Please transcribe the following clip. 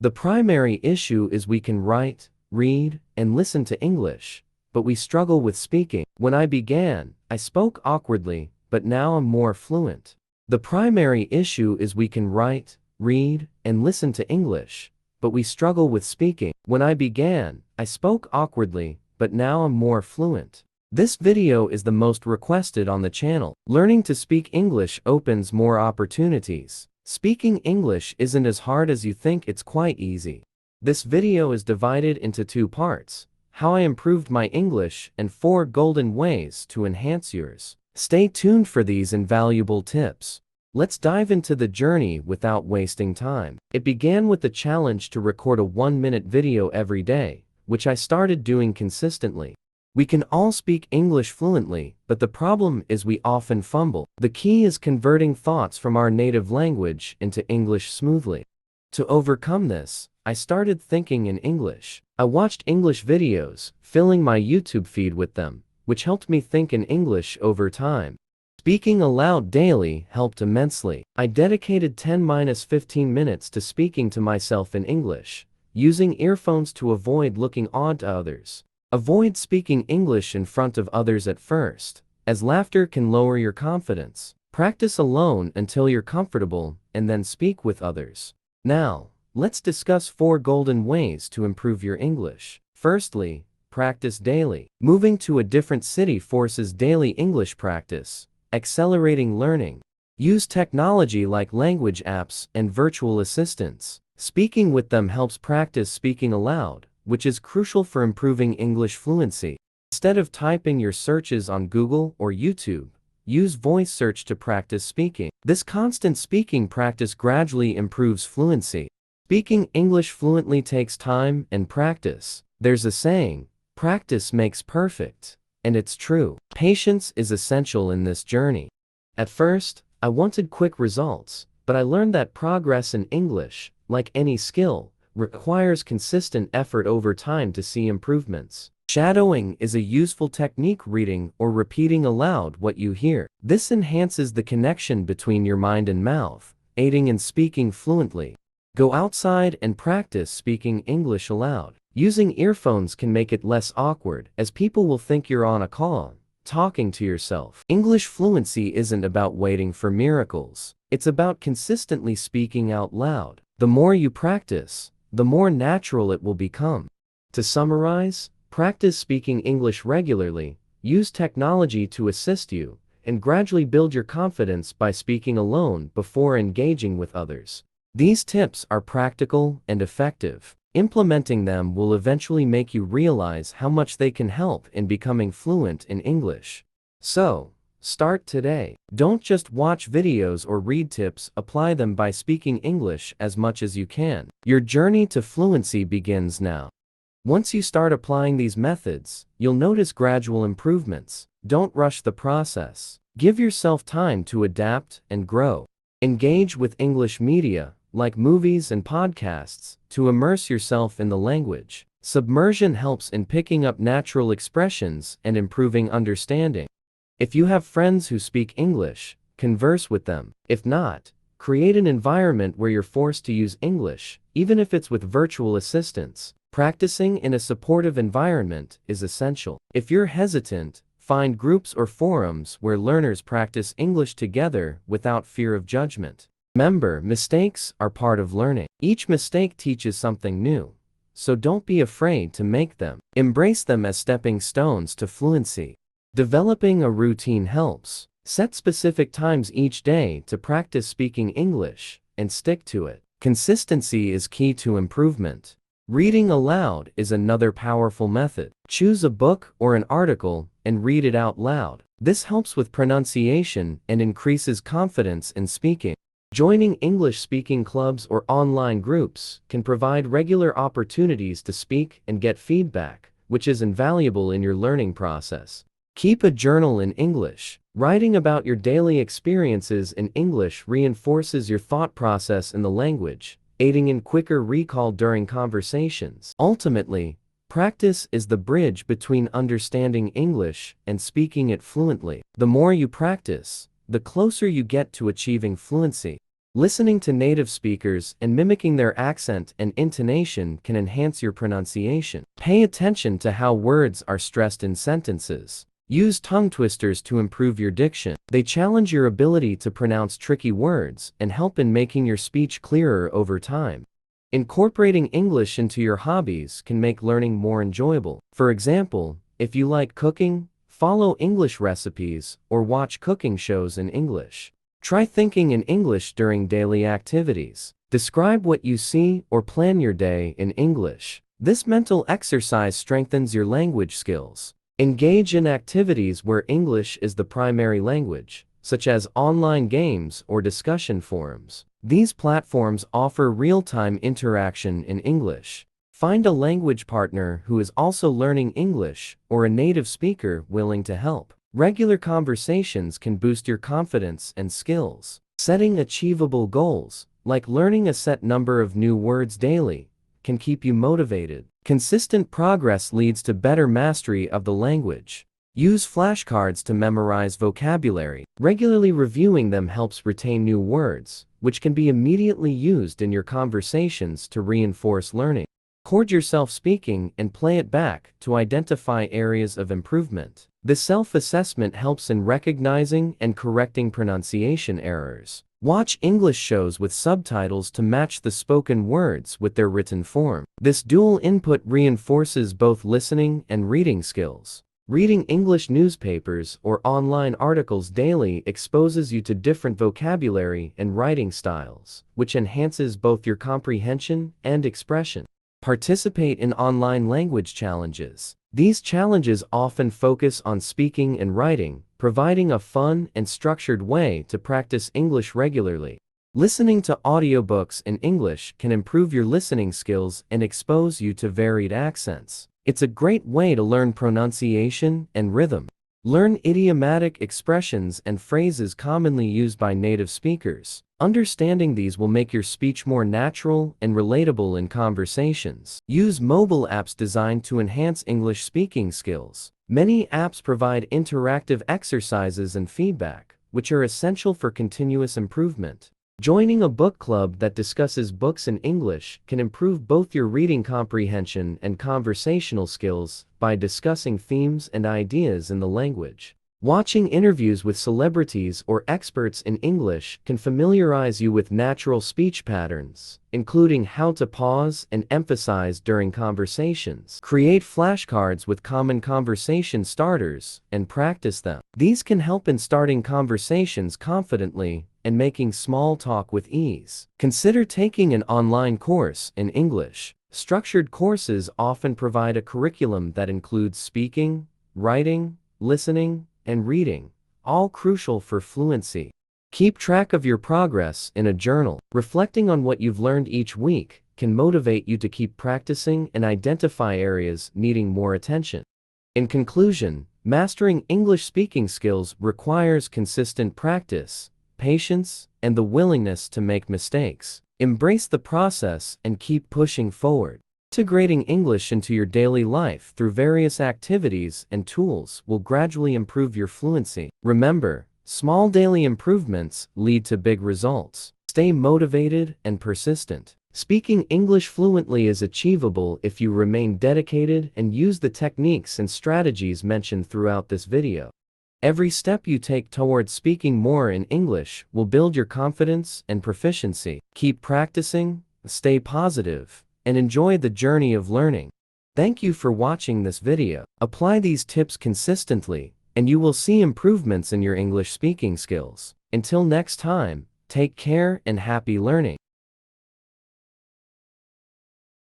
The primary issue is we can write, read, and listen to English, but we struggle with speaking. When I began, I spoke awkwardly, but now I'm more fluent. The primary issue is we can write, read, and listen to English, but we struggle with speaking. When I began, I spoke awkwardly, but now I'm more fluent. This video is the most requested on the channel. Learning to speak English opens more opportunities. Speaking English isn't as hard as you think, it's quite easy. This video is divided into 2 parts: how I improved my English and 4 golden ways to enhance yours. Stay tuned for these invaluable tips. Let's dive into the journey without wasting time. It began with the challenge to record a 1-minute video every day, which I started doing consistently. We can all speak English fluently, but the problem is we often fumble. The key is converting thoughts from our native language into English smoothly. To overcome this, I started thinking in English. I watched English videos, filling my YouTube feed with them, which helped me think in English over time. Speaking aloud daily helped immensely. I dedicated 10-15 minutes to speaking to myself in English, using earphones to avoid looking odd to others. Avoid speaking English in front of others at first, as laughter can lower your confidence. Practice alone until you're comfortable, and then speak with others. Now, let's discuss 4 golden ways to improve your English. Firstly, practice daily. Moving to a different city forces daily English practice, accelerating learning. Use technology like language apps and virtual assistants. Speaking with them helps practice speaking aloud, which is crucial for improving English fluency. Instead of typing your searches on Google or YouTube, use voice search to practice speaking. This constant speaking practice gradually improves fluency. Speaking English fluently takes time and practice. There's a saying, practice makes perfect, and it's true. Patience is essential in this journey. At first, I wanted quick results, but I learned that progress in English, like any skill, requires consistent effort over time to see improvements. Shadowing is a useful technique, reading or repeating aloud what you hear. This enhances the connection between your mind and mouth, aiding in speaking fluently. Go outside and practice speaking English aloud. Using earphones can make it less awkward, as people will think you're on a call, talking to yourself. English fluency isn't about waiting for miracles. It's about consistently speaking out loud. The more you practice, the more natural it will become. To summarize, practice speaking English regularly, use technology to assist you, and gradually build your confidence by speaking alone before engaging with others. These tips are practical and effective. Implementing them will eventually make you realize how much they can help in becoming fluent in English. So, start today. Don't just watch videos or read tips, apply them by speaking English as much as you can. Your journey to fluency begins now. Once you start applying these methods, you'll notice gradual improvements. Don't rush the process. Give yourself time to adapt and grow. Engage with English media, like movies and podcasts, to immerse yourself in the language. Submersion helps in picking up natural expressions and improving understanding. If you have friends who speak English, converse with them. If not, create an environment where you're forced to use English, even if it's with virtual assistants. Practicing in a supportive environment is essential. If you're hesitant, find groups or forums where learners practice English together without fear of judgment. Remember, mistakes are part of learning. Each mistake teaches something new, so don't be afraid to make them. Embrace them as stepping stones to fluency. Developing a routine helps. Set specific times each day to practice speaking English, and stick to it. Consistency is key to improvement. Reading aloud is another powerful method. Choose a book or an article and read it out loud. This helps with pronunciation and increases confidence in speaking. Joining English speaking clubs or online groups can provide regular opportunities to speak and get feedback, which is invaluable in your learning process. Keep a journal in English. Writing about your daily experiences in English reinforces your thought process in the language, aiding in quicker recall during conversations. Ultimately, practice is the bridge between understanding English and speaking it fluently. The more you practice, the closer you get to achieving fluency. Listening to native speakers and mimicking their accent and intonation can enhance your pronunciation. Pay attention to how words are stressed in sentences. Use tongue twisters to improve your diction. They challenge your ability to pronounce tricky words and help in making your speech clearer over time. Incorporating English into your hobbies can make learning more enjoyable. For example, if you like cooking, follow English recipes or watch cooking shows in English. Try thinking in English during daily activities. Describe what you see or plan your day in English. This mental exercise strengthens your language skills. Engage in activities where English is the primary language, such as online games or discussion forums. These platforms offer real-time interaction in English. Find a language partner who is also learning English or a native speaker willing to help. Regular conversations can boost your confidence and skills. Setting achievable goals, like learning a set number of new words daily, can keep you motivated. Consistent progress leads to better mastery of the language. Use flashcards to memorize vocabulary. Regularly reviewing them helps retain new words, which can be immediately used in your conversations to reinforce learning. Record yourself speaking and play it back to identify areas of improvement. This self-assessment helps in recognizing and correcting pronunciation errors. Watch English shows with subtitles to match the spoken words with their written form. This dual input reinforces both listening and reading skills. Reading English newspapers or online articles daily exposes you to different vocabulary and writing styles, which enhances both your comprehension and expression. Participate in online language challenges. These challenges often focus on speaking and writing, providing a fun and structured way to practice English regularly. Listening to audiobooks in English can improve your listening skills and expose you to varied accents. It's a great way to learn pronunciation and rhythm. Learn idiomatic expressions and phrases commonly used by native speakers. Understanding these will make your speech more natural and relatable in conversations. Use mobile apps designed to enhance English speaking skills. Many apps provide interactive exercises and feedback, which are essential for continuous improvement. Joining a book club that discusses books in English can improve both your reading comprehension and conversational skills by discussing themes and ideas in the language. Watching interviews with celebrities or experts in English can familiarize you with natural speech patterns, including how to pause and emphasize during conversations. Create flashcards with common conversation starters and practice them. These can help in starting conversations confidently and making small talk with ease. Consider taking an online course in English. Structured courses often provide a curriculum that includes speaking, writing, listening, and reading, all crucial for fluency. Keep track of your progress in a journal. Reflecting on what you've learned each week can motivate you to keep practicing and identify areas needing more attention. In conclusion, mastering English speaking skills requires consistent practice, patience, and the willingness to make mistakes. Embrace the process and keep pushing forward. Integrating English into your daily life through various activities and tools will gradually improve your fluency. Remember, small daily improvements lead to big results. Stay motivated and persistent. Speaking English fluently is achievable if you remain dedicated and use the techniques and strategies mentioned throughout this video. Every step you take towards speaking more in English will build your confidence and proficiency. Keep practicing, stay positive, and enjoy the journey of learning. Thank you for watching this video. Apply these tips consistently, and you will see improvements in your English speaking skills. Until next time, take care and happy learning.